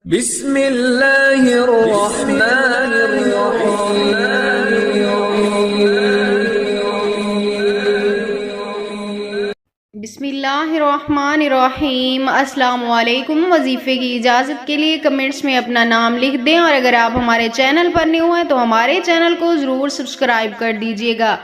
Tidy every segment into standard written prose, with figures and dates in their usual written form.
بسم اللہ الرحمن الرحیم۔ بسم اللہ الرحمن الرحیم۔ السلام علیکم۔ وظیفے کی اجازت کے لیے کمنٹس میں اپنا نام لکھ دیں، اور اگر آپ ہمارے چینل پر نیو ہیں تو ہمارے چینل کو ضرور سبسکرائب کر دیجیے گا۔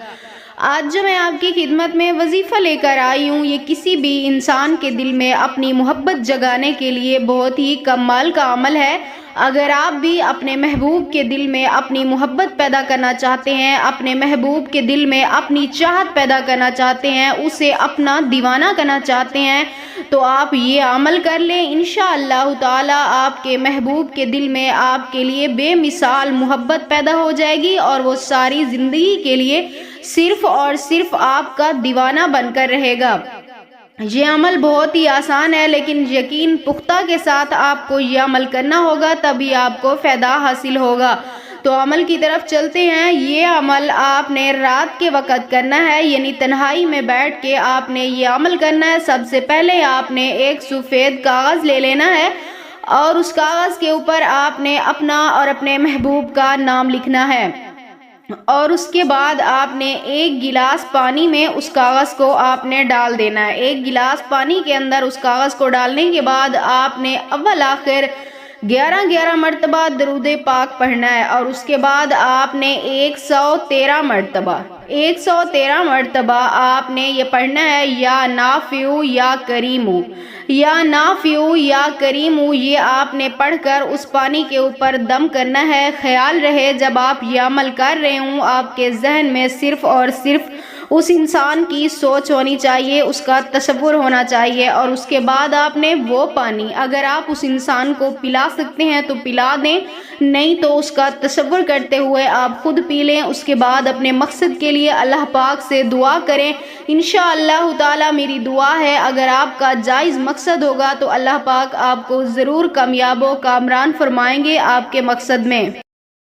آج جو میں آپ کی خدمت میں وظیفہ لے کر آئی ہوں، یہ کسی بھی انسان کے دل میں اپنی محبت جگانے کے لیے بہت ہی کمال کا عمل ہے۔ اگر آپ بھی اپنے محبوب کے دل میں اپنی محبت پیدا کرنا چاہتے ہیں، اپنے محبوب کے دل میں اپنی چاہت پیدا کرنا چاہتے ہیں، اسے اپنا دیوانہ کرنا چاہتے ہیں، تو آپ یہ عمل کر لیں۔ انشاءاللہ تعالی آپ کے محبوب کے دل میں آپ کے لیے بے مثال محبت پیدا ہو جائے گی، اور وہ ساری زندگی کے لیے صرف اور صرف آپ کا دیوانہ بن کر رہے گا۔ یہ عمل بہت ہی آسان ہے، لیکن یقین پختہ کے ساتھ آپ کو یہ عمل کرنا ہوگا، تبھی آپ کو فائدہ حاصل ہوگا۔ تو عمل کی طرف چلتے ہیں۔ یہ عمل آپ نے رات کے وقت کرنا ہے، یعنی تنہائی میں بیٹھ کے آپ نے یہ عمل کرنا ہے۔ سب سے پہلے آپ نے ایک سفید کاغذ لے لینا ہے، اور اس کاغذ کے اوپر آپ نے اپنا اور اپنے محبوب کا نام لکھنا ہے، اور اس کے بعد آپ نے ایک گلاس پانی میں اس کاغذ کو آپ نے ڈال دینا ہے۔ ایک گلاس پانی کے اندر اس کاغذ کو ڈالنے کے بعد آپ نے اول آخر 11 مرتبہ درود پاک پڑھنا ہے، اور اس کے بعد آپ نے 113 مرتبہ آپ نے یہ پڑھنا ہے، یا نافع یا کریم، یا نافع یا کریم۔ یہ آپ نے پڑھ کر اس پانی کے اوپر دم کرنا ہے۔ خیال رہے جب آپ یہ عمل کر رہے ہوں، آپ کے ذہن میں صرف اور صرف اس انسان کی سوچ ہونی چاہیے، اس کا تصور ہونا چاہیے، اور اس کے بعد آپ نے وہ پانی، اگر آپ اس انسان کو پلا سکتے ہیں تو پلا دیں، نہیں تو اس کا تصور کرتے ہوئے آپ خود پی لیں۔ اس کے بعد اپنے مقصد کے لیے اللہ پاک سے دعا کریں۔ انشاءاللہ تعالی میری دعا ہے، اگر آپ کا جائز مقصد ہوگا تو اللہ پاک آپ کو ضرور کامیاب و کامران فرمائیں گے آپ کے مقصد میں۔